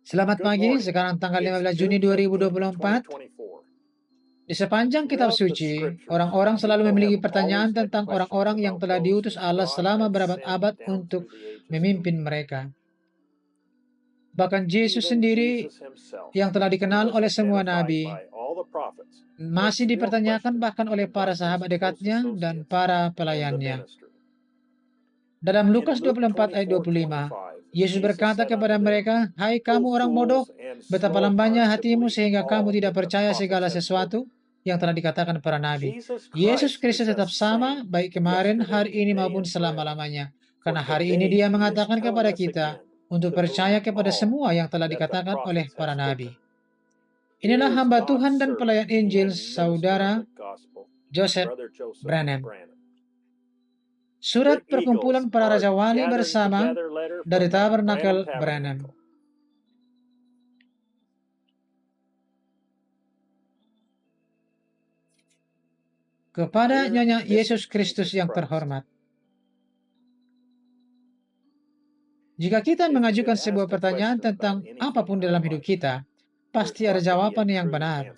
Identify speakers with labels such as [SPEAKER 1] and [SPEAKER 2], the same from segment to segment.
[SPEAKER 1] Selamat pagi, sekarang tanggal 15 Juni 2024. Di sepanjang kitab suci, orang-orang selalu memiliki pertanyaan tentang orang-orang yang telah diutus Allah selama berabad-abad untuk memimpin mereka. Bahkan Yesus sendiri yang telah dikenal oleh semua nabi masih dipertanyakan bahkan oleh para sahabat dekatnya dan para pelayannya. Dalam Lukas 24 ayat 25, Yesus berkata kepada mereka, "Hai kamu orang bodoh, betapa lambannya hatimu sehingga kamu tidak percaya segala sesuatu yang telah dikatakan para nabi." Yesus Kristus tetap sama, baik kemarin, hari ini maupun selama-lamanya. Karena hari ini dia mengatakan kepada kita untuk percaya kepada semua yang telah dikatakan oleh para nabi. Inilah hamba Tuhan dan pelayan Injil, Saudara Joseph Branham. Surat perkumpulan para Raja Wali bersama dari Tabernakel Branham. Kepada Nyonya Yesus Kristus yang terhormat. Jika kita mengajukan sebuah pertanyaan tentang apapun dalam hidup kita, pasti ada jawaban yang benar.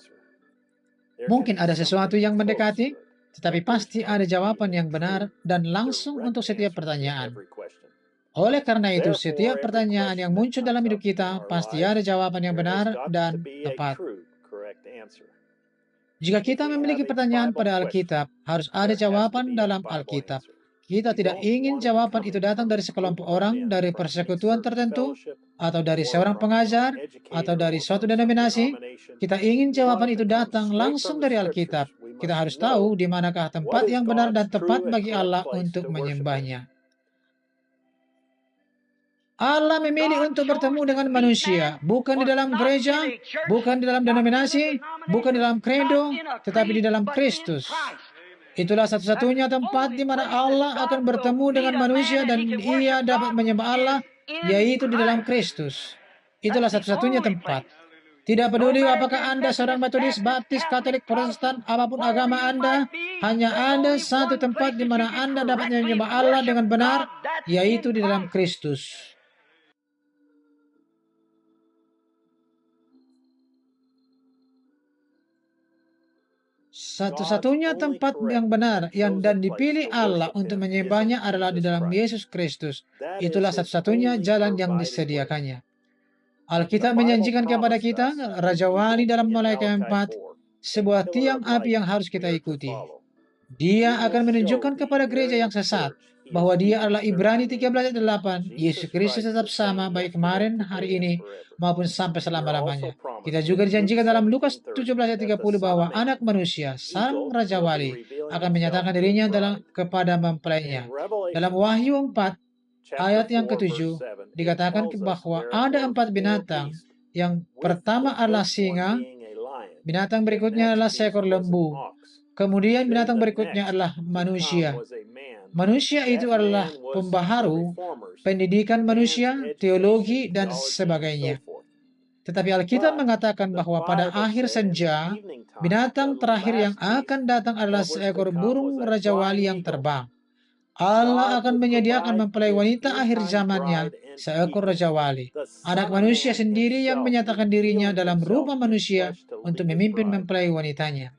[SPEAKER 1] Mungkin ada sesuatu yang mendekati, tetapi pasti ada jawaban yang benar dan langsung untuk setiap pertanyaan. Oleh karena itu, setiap pertanyaan yang muncul dalam hidup kita pasti ada jawaban yang benar dan tepat. Jika kita memiliki pertanyaan pada Alkitab, harus ada jawaban dalam Alkitab. Kita tidak ingin jawaban itu datang dari sekelompok orang, dari persekutuan tertentu, atau dari seorang pengajar, atau dari suatu denominasi. Kita ingin jawaban itu datang langsung dari Alkitab. Kita harus tahu di manakah tempat yang benar dan tepat bagi Allah untuk menyembahnya. Allah memilih untuk bertemu dengan manusia, bukan di dalam gereja, bukan di dalam denominasi, bukan di dalam kredo, tetapi di dalam Kristus. Itulah satu-satunya tempat di mana Allah akan bertemu dengan manusia dan ia dapat menyembah Allah, yaitu di dalam Kristus. Itulah satu-satunya tempat. Tidak peduli apakah Anda seorang Metodis, Baptis, Katolik, Protestan, apapun agama Anda, hanya ada satu tempat di mana Anda dapat menyembah Allah dengan benar, yaitu di dalam Kristus. Satu-satunya tempat yang benar dan dipilih Allah untuk menyembahnya adalah di dalam Yesus Kristus. Itulah satu-satunya jalan yang disediakannya. Alkitab menjanjikan kepada kita, Raja Wali dalam Mulai keempat, sebuah tiang api yang harus kita ikuti. Dia akan menunjukkan kepada gereja yang sesat bahwa dia adalah Ibrani 13 ayat 8. Yesus Kristus tetap sama baik kemarin, hari ini, maupun sampai selama-lamanya. Kita juga dijanjikan dalam Lukas 17 ayat 30 bahwa anak manusia, sang Raja Wali, akan menyatakan dirinya kepada mempelainya. Dalam Wahyu 4 ayat yang ke-7 dikatakan bahwa ada 4 binatang. Yang pertama adalah singa, binatang berikutnya adalah seekor lembu. Kemudian binatang berikutnya adalah manusia. Manusia itu adalah pembaharu, pendidikan manusia, teologi, dan sebagainya. Tetapi Alkitab mengatakan bahwa pada akhir senja, binatang terakhir yang akan datang adalah seekor burung Raja Wali yang terbang. Allah akan menyediakan mempelai wanita akhir zamannya, seekor Raja Wali. Anak manusia sendiri yang menyatakan dirinya dalam rupa manusia untuk memimpin mempelai wanitanya.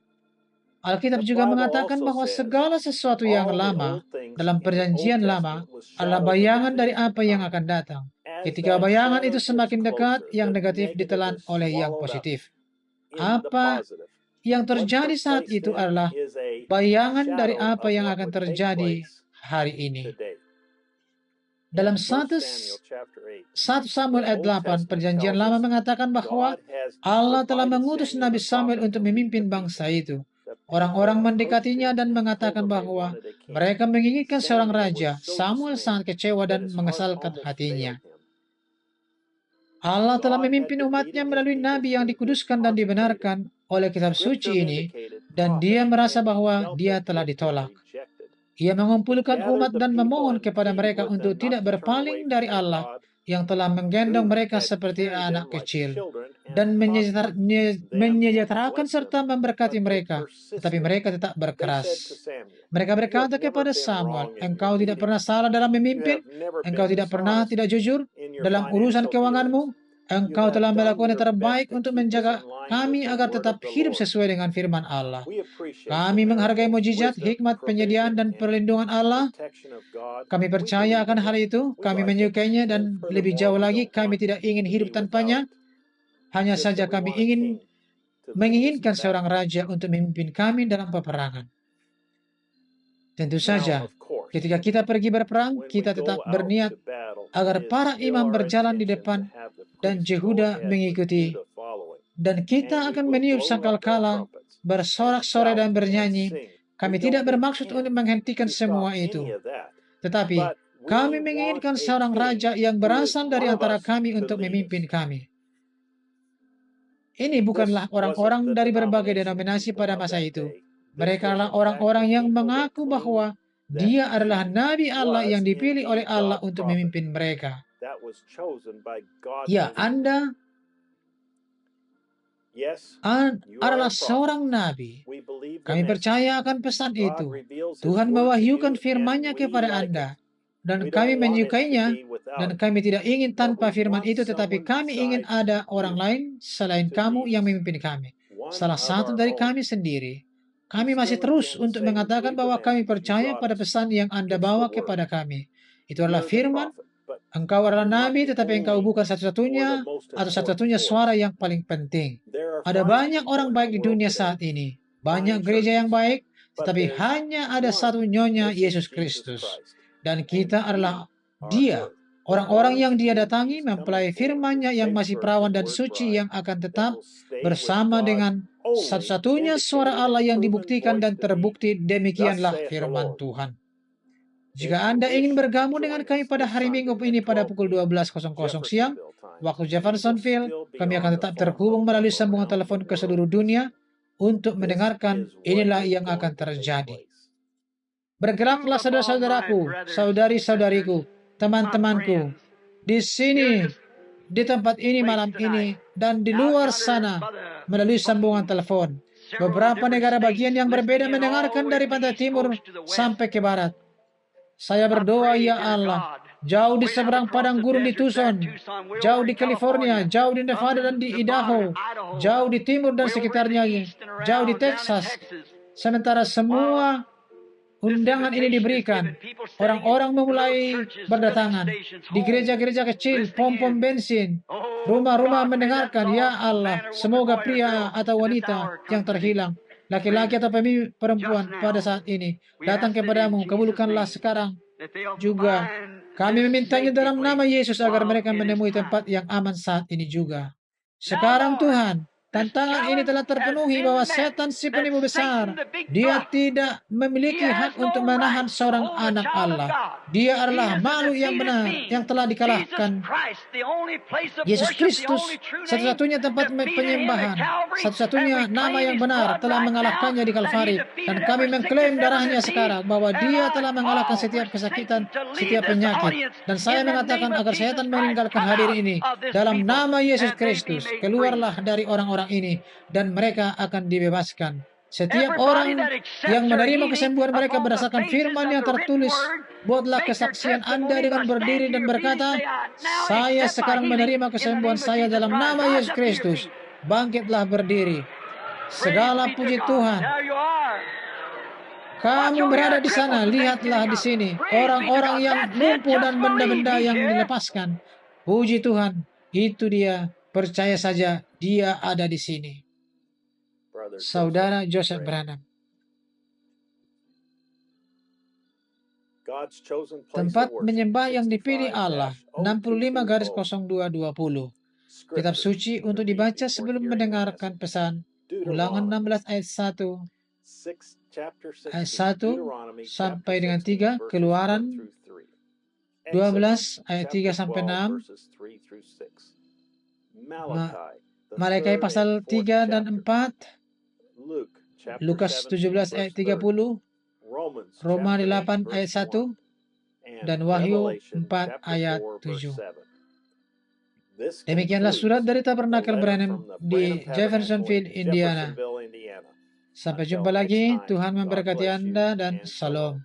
[SPEAKER 1] Alkitab juga mengatakan bahwa segala sesuatu yang lama dalam perjanjian lama adalah bayangan dari apa yang akan datang. Ketika bayangan itu semakin dekat, yang negatif ditelan oleh yang positif. Apa yang terjadi saat itu adalah bayangan dari apa yang akan terjadi hari ini. Dalam 1 Samuel ayat 8, perjanjian lama mengatakan bahwa Allah telah mengutus Nabi Samuel untuk memimpin bangsa itu. Orang-orang mendekatinya dan mengatakan bahwa mereka menginginkan seorang raja. Samuel sangat kecewa dan mengesalkan hatinya. Allah telah memimpin umatnya melalui nabi yang dikuduskan dan dibenarkan oleh kitab suci ini, dan dia merasa bahwa dia telah ditolak. Ia mengumpulkan umat dan memohon kepada mereka untuk tidak berpaling dari Allah yang telah menggendong mereka seperti anak kecil dan menyejahterakan serta memberkati mereka, tetapi mereka tetap berkeras. Mereka berkata kepada Samuel, "Engkau tidak pernah salah dalam memimpin, engkau tidak pernah tidak jujur dalam urusan keuanganmu, Engkau telah melakukan yang terbaik untuk menjaga kami agar tetap hidup sesuai dengan firman Allah. Kami menghargai mukjizat, hikmat, penyediaan, dan perlindungan Allah. Kami percaya akan hal itu, kami menyukainya, dan lebih jauh lagi, kami tidak ingin hidup tanpanya. Hanya saja kami menginginkan seorang raja untuk memimpin kami dalam peperangan. Tentu saja, ketika kita pergi berperang, kita tetap berniat agar para imam berjalan di depan dan Yehuda mengikuti. Dan kita akan meniup sangkakala, bersorak-sorai dan bernyanyi. Kami tidak bermaksud untuk menghentikan semua itu. Tetapi, kami menginginkan seorang raja yang berasal dari antara kami untuk memimpin kami. Ini bukanlah orang-orang dari berbagai denominasi pada masa itu. Mereka adalah orang-orang yang mengaku bahwa dia adalah Nabi Allah yang dipilih oleh Allah untuk memimpin mereka. Ya, Anda adalah seorang nabi. Kami percaya akan pesan itu. Tuhan mewahyukan firman-Nya kepada Anda, dan kami menyukainya, dan kami tidak ingin tanpa firman itu, tetapi kami ingin ada orang lain selain kamu yang memimpin kami. Salah satu dari kami sendiri. Kami masih terus untuk mengatakan bahwa kami percaya pada pesan yang Anda bawa kepada kami. Itu adalah firman. Engkau adalah nabi, tetapi engkau bukan satu-satunya atau satu-satunya suara yang paling penting. Ada banyak orang baik di dunia saat ini. Banyak gereja yang baik, tetapi hanya ada satu nyonya Yesus Kristus. Dan kita adalah Dia. Orang-orang yang Dia datangi mempelai firman-Nya yang masih perawan dan suci yang akan tetap bersama dengan satu-satunya suara Allah yang dibuktikan dan terbukti. Demikianlah firman Tuhan. Jika Anda ingin bergabung dengan kami pada hari Minggu ini pada pukul 12.00 siang, waktu Jeffersonville, kami akan tetap terhubung melalui sambungan telepon ke seluruh dunia untuk mendengarkan inilah yang akan terjadi. Bergeraklah saudara-saudaraku, saudari-saudariku, teman-temanku, di sini, di tempat ini malam ini, dan di luar sana melalui sambungan telepon. Beberapa negara bagian yang berbeda mendengarkan dari pantai timur sampai ke barat. Saya berdoa, ya Allah, jauh di seberang padang gurun di Tucson, jauh di California, jauh di Nevada dan di Idaho, jauh di timur dan sekitarnya, jauh di Texas. Sementara semua undangan ini diberikan, orang-orang memulai berdatangan di gereja-gereja kecil, pom-pom bensin, rumah-rumah mendengarkan. Ya Allah, semoga pria atau wanita yang terhilang, laki-laki atau perempuan pada saat ini datang kepadamu. Kabulkanlah sekarang juga. Kami memintanya dalam nama Yesus agar mereka menemui tempat yang aman saat ini juga. Sekarang Tuhan, tantangan ini telah terpenuhi bahwa setan si penipu besar, dia tidak memiliki hak untuk menahan seorang anak Allah. Dia adalah makhluk yang benar yang telah dikalahkan. Yesus Kristus, satu-satunya tempat penyembahan, satu-satunya nama yang benar, telah mengalahkannya di Kalvari. Dan kami mengklaim darahnya sekarang bahwa dia telah mengalahkan setiap kesakitan, setiap penyakit. Dan saya mengatakan agar setan meninggalkan hadirin ini. Dalam nama Yesus Kristus, keluarlah dari orang-orang ini dan mereka akan dibebaskan. Setiap orang yang menerima kesembuhan mereka berdasarkan firman yang tertulis, buatlah kesaksian Anda dengan berdiri dan berkata, saya sekarang menerima kesembuhan saya dalam nama Yesus Kristus. Bangkitlah berdiri. Segala puji Tuhan. Kamu berada di sana, lihatlah di sini. Orang-orang yang lumpuh dan benda-benda yang dilepaskan. Puji Tuhan, itu dia. Percaya saja, dia ada di sini. Saudara Joseph Branham. Tempat menyembah yang dipilih Allah, 65-0220. Kitab suci untuk dibaca sebelum mendengarkan pesan. Ulangan 16 ayat 1 sampai dengan 3, Keluaran 12 ayat 3 sampai 6, Malakai pasal 3 dan 4, Lukas 17 ayat 30, Roma 8 ayat 1, dan Wahyu 4 ayat 7. Demikianlah surat dari Tabernakel Branham di Jeffersonville, Indiana. Sampai jumpa lagi. Tuhan memberkati Anda dan Salam.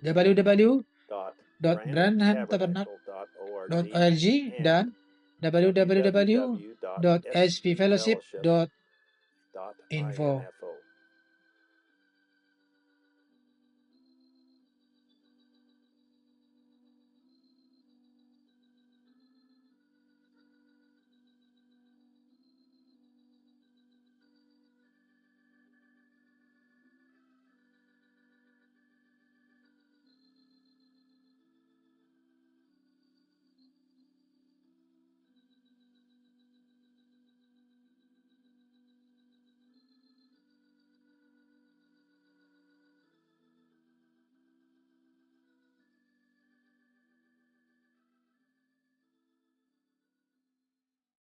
[SPEAKER 1] www.dwr.org www.branhamtabernacle.org dan www.spfellowship.info.